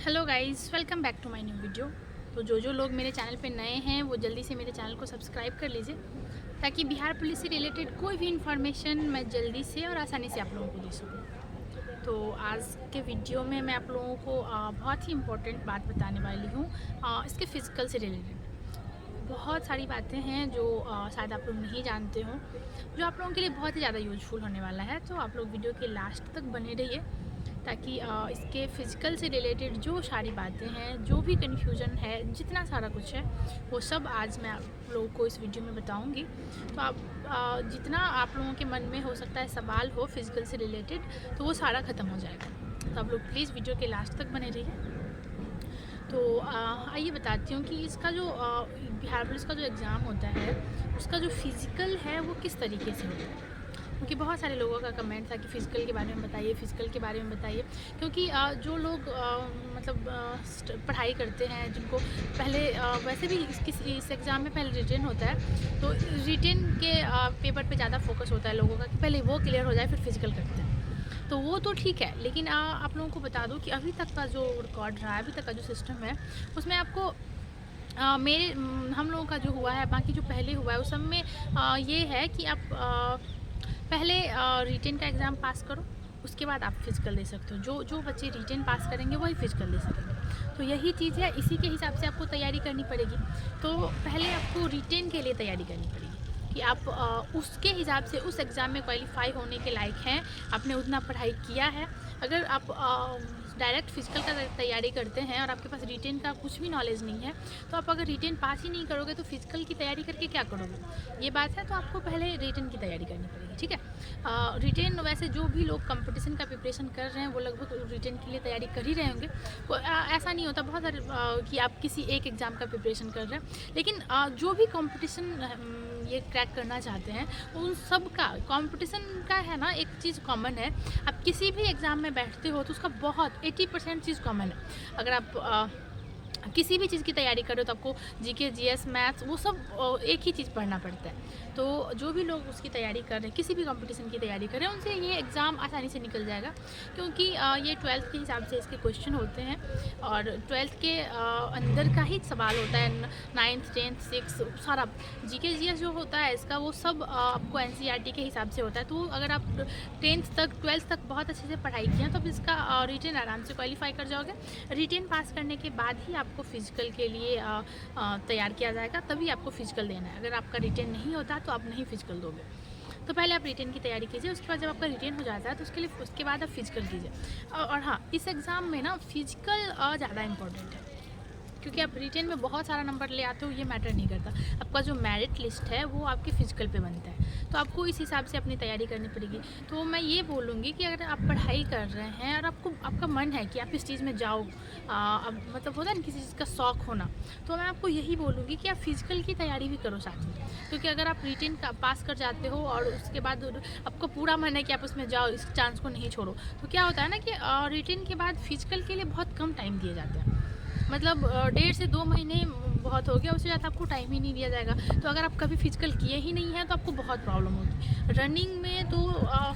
Hello guys, welcome back to my new video. तो जो लोग मेरे चैनल पे नए हैं वो जल्दी से मेरे चैनल को सब्सक्राइब कर लीजिए ताकि बिहार पुलिस से रिलेटेड कोई भी इन्फॉर्मेशन मैं जल्दी से और आसानी से आप लोगों को दे सकूँ। तो आज के वीडियो में मैं आप लोगों को बहुत ही इम्पोर्टेंट बात बताने वाली हूँ इसके फिज़िकल से रिलेटेड। बहुत सारी बातें हैं जो शायद आप लोग नहीं जानते हो, जो आप लोगों के लिए बहुत ही ज़्यादा यूजफुल होने वाला है। तो आप लोग वीडियो के लास्ट तक बने रहिए ताकि इसके फ़िज़िकल से रिलेटेड जो सारी बातें हैं, जो भी कन्फ्यूज़न है, जितना सारा कुछ है, वो सब आज मैं आप लोगों को इस वीडियो में बताऊंगी। तो आप जितना आप लोगों के मन में हो सकता है सवाल हो फ़िज़िकल से रिलेटेड, तो वो सारा ख़त्म हो जाएगा। तो आप लोग प्लीज़ वीडियो के लास्ट तक बने रहिए। तो आइए बताती हूँ कि इसका जो बिहार पुलिस का जो एग्ज़ाम होता है, उसका जो फ़िज़िकल है वो किस तरीके से होता है। क्योंकि बहुत सारे लोगों का कमेंट था कि फ़िज़िकल के बारे में बताइए, फ़िज़िकल के बारे में बताइए। क्योंकि जो लोग पढ़ाई करते हैं, जिनको पहले वैसे भी इस एग्ज़ाम में पहले रिटेन होता है, तो रिटेन के पेपर पे ज़्यादा फोकस होता है लोगों का कि पहले वो क्लियर हो जाए फिर फ़िज़िकल करते हैं। तो वो तो ठीक है, लेकिन आप लोगों को बता दूं कि अभी तक का जो रिकॉर्ड रहा है, अभी तक का जो सिस्टम है, उसमें आपको हम लोगों का जो हुआ है, बाकी जो पहले हुआ है उस सब में ये है कि आप पहले रिटेन का एग्ज़ाम पास करो, उसके बाद आप फिज़िकल दे सकते हो। जो जो बच्चे रिटेन पास करेंगे वही फिज़िकल दे सकेंगे। तो यही चीज़ है, इसी के हिसाब से आपको तैयारी करनी पड़ेगी। तो पहले आपको रिटेन के लिए तैयारी करनी पड़ेगी कि आप उसके हिसाब से उस एग्ज़ाम में क्वालिफाई होने के लायक हैं, आपने उतना पढ़ाई किया है। अगर आप डायरेक्ट फिज़िकल का तैयारी करते हैं और आपके पास रिटेन का कुछ भी नॉलेज नहीं है, तो आप अगर रिटेन पास ही नहीं करोगे तो फिज़िकल की तैयारी करके क्या करोगे, ये बात है। तो आपको पहले रिटेन की तैयारी करनी पड़ेगी, ठीक है। रिटेन वैसे जो भी लोग कंपटीशन का प्रिपरेशन कर रहे हैं वो लगभग रिटेन के लिए तैयारी कर ही रहे होंगे। ऐसा नहीं होता बहुत सारे कि आप किसी एक एग्ज़ाम का प्रिपरेशन कर रहे हैं, लेकिन जो भी कंपटीशन ये क्रैक करना चाहते हैं उन सब का कंपटीशन का है ना, एक चीज़ कॉमन है। आप किसी भी एग्ज़ाम में बैठते हो तो उसका बहुत 80% चीज़ कॉमन है। अगर आप किसी भी चीज़ की तैयारी कर रहे हो तो आपको जीके, जीएस, मैथ्स वो सब एक ही चीज़ पढ़ना पड़ता है। तो जो भी लोग उसकी तैयारी कर रहे हैं, किसी भी कंपटीशन की तैयारी कर रहे हैं, उनसे ये एग्ज़ाम आसानी से निकल जाएगा। क्योंकि ये 12th के हिसाब से इसके क्वेश्चन होते हैं और 12th के अंदर का ही सवाल होता है। 9th, 10th, 6th सारा जीके, जीएस जो होता है इसका, वो सब आपको एनसीईआरटी के हिसाब से होता है। तो अगर आप 10th तक, 12th तक बहुत अच्छे से पढ़ाई किए हैं तो अब इसका रिटेन आराम से क्वालिफाई कर जाओगे। रिटेन पास करने के बाद ही आपको फिज़िकल के लिए तैयार किया जाएगा, तभी आपको फिज़िकल देना है। अगर आपका रिटेन नहीं होता तो आप नहीं फिज़िकल दोगे। तो पहले आप रिटेन की तैयारी कीजिए, उसके बाद जब आपका रिटेन हो जाता है तो उसके बाद आप फिज़िकल कीजिए। और हाँ, इस एग्ज़ाम में ना फिज़िकल ज़्यादा इम्पोर्टेंट है, क्योंकि आप रिटेन में बहुत सारा नंबर ले आते हो, ये मैटर नहीं करता। आपका जो मेरिट लिस्ट है वो आपके फिज़िकल पे बनता है, तो आपको इस हिसाब से अपनी तैयारी करनी पड़ेगी। तो मैं ये बोलूँगी कि अगर आप पढ़ाई कर रहे हैं और आपका मन है कि आप इस चीज़ में जाओ, अब मतलब होता है ना किसी चीज़ का शौक़ होना, तो मैं आपको यही बोलूँगी कि आप फिज़िकल की तैयारी भी करो साथ में। क्योंकि अगर आप रिटेन का पास कर जाते हो और उसके बाद आपको पूरा मन है कि आप उसमें जाओ, इस चांस को नहीं छोड़ो, तो क्या होता है ना कि रिटेन के बाद फिज़िकल के लिए बहुत कम टाइम दिए जाते हैं। मतलब 1.5 से 2 महीने बहुत हो गया, उससे ज़्यादा आपको टाइम ही नहीं दिया जाएगा। तो अगर आप कभी फिज़िकल किए ही नहीं हैं तो आपको बहुत प्रॉब्लम होगी। रनिंग में तो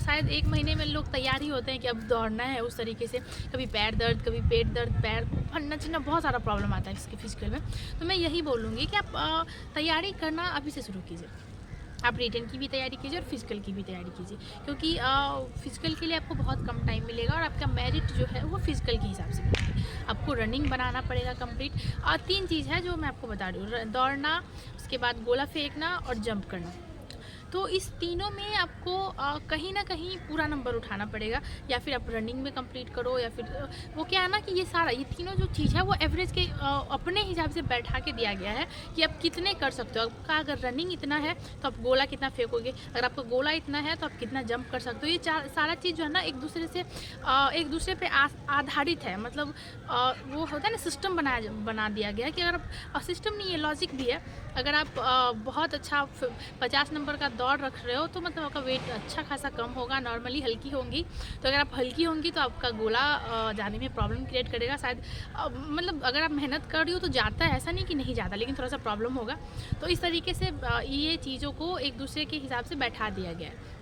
शायद 1 महीने में लोग तैयार ही होते हैं कि अब दौड़ना है उस तरीके से। कभी पैर दर्द, कभी पेट दर्द, पैर फटना-चिरना, बहुत सारा प्रॉब्लम आता है इसके फिज़िकल में। तो मैं यही बोलूँगी कि आप तैयारी करना अभी से शुरू कीजिए। आप रिटेन की भी तैयारी कीजिए और फिज़िकल की भी तैयारी कीजिए, क्योंकि फिज़िकल के लिए आपको बहुत कम टाइम मिलेगा और आपका मेरिट जो है वो फिज़िकल के हिसाब से मिलेगा। आपको रनिंग बनाना पड़ेगा कंप्लीट। 3 चीज़ है जो मैं आपको बता रही हूँ, दौड़ना, उसके बाद गोला फेंकना और जंप करना। तो इस तीनों में आपको कहीं ना कहीं पूरा नंबर उठाना पड़ेगा, या फिर आप रनिंग में कंप्लीट करो, या फिर वो क्या है ना कि ये तीनों जो चीज़ है वो एवरेज के अपने हिसाब से बैठा के दिया गया है कि आप कितने कर सकते हो। आपका अगर रनिंग इतना है तो आप गोला कितना फेंकोगे, अगर आपका गोला इतना है तो आप कितना जंप कर सकते हो। ये सारा चीज़ जो है ना एक दूसरे पे आधारित है। मतलब वो होता है ना, सिस्टम बना दिया गया है कि अगर आप सिस्टम नहीं है, लॉजिक भी है। अगर आप बहुत अच्छा 50 नंबर का दौड़ रख रहे हो तो मतलब आपका वेट अच्छा खासा कम होगा, नॉर्मली हल्की होंगी। तो अगर आप हल्की होंगी तो आपका गोला जाने में प्रॉब्लम क्रिएट करेगा शायद। मतलब अगर आप मेहनत कर रही हो तो जाता है, ऐसा नहीं कि नहीं जाता, लेकिन थोड़ा सा प्रॉब्लम होगा। तो इस तरीके से ये चीज़ों को एक दूसरे के हिसाब से बैठा दिया गया है।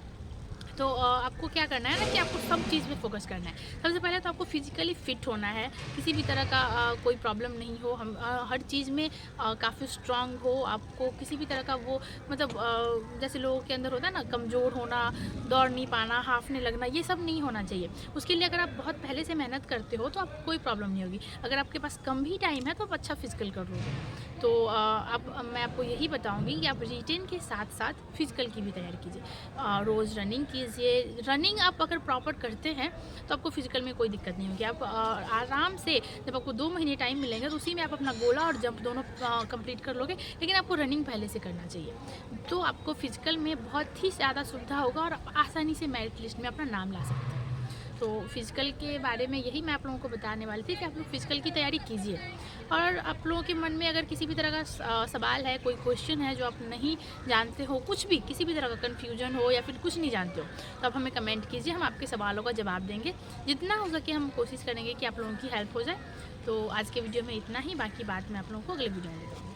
तो आपको क्या करना है ना कि आपको सब चीज़ में फ़ोकस करना है। सबसे पहले तो आपको फिज़िकली फ़िट होना है, किसी भी तरह का कोई प्रॉब्लम नहीं हो, हम हर चीज़ में काफ़ी स्ट्रॉन्ग हो, आपको किसी भी तरह का वो मतलब जैसे लोगों के अंदर होता है ना कमज़ोर होना, दौड़ नहीं पाना, हांफने लगना, ये सब नहीं होना चाहिए। उसके लिए अगर आप बहुत पहले से मेहनत करते हो तो आपको कोई प्रॉब्लम नहीं होगी। अगर आपके पास कम भी टाइम है तो आप अच्छा फ़िज़िकल कर लोगे। तो अब मैं आपको यही बताऊँगी कि आप रिटेन के साथ-साथ फ़िज़िकल की भी तैयारी कीजिए। रोज़ रनिंग कीजिए। रनिंग आप अगर प्रॉपर करते हैं तो आपको फिज़िकल में कोई दिक्कत नहीं होगी। आप आराम से जब आपको 2 महीने टाइम मिलेंगे तो उसी में आप अपना गोला और जंप दोनों कंप्लीट कर लोगे, लेकिन आपको रनिंग पहले से करना चाहिए। तो आपको फिज़िकल में बहुत ही ज़्यादा सुविधा होगा और आप आसानी से मेरिट लिस्ट में अपना नाम ला सकते हैं। तो फिज़िकल के बारे में यही मैं आप लोगों को बताने वाली थी कि आप लोग फिज़िकल की तैयारी कीजिए। और आप लोगों के मन में अगर किसी भी तरह का सवाल है, कोई क्वेश्चन है जो आप नहीं जानते हो, कुछ भी किसी भी तरह का कन्फ्यूजन हो या फिर कुछ नहीं जानते हो, तो आप हमें कमेंट कीजिए, हम आपके सवालों का जवाब देंगे। जितना हो सके हम कोशिश करेंगे कि आप लोगों की हेल्प हो जाए। तो आज के वीडियो में इतना ही, बाकी बात मैं आप लोगों को अगले वीडियो में बताऊँगी।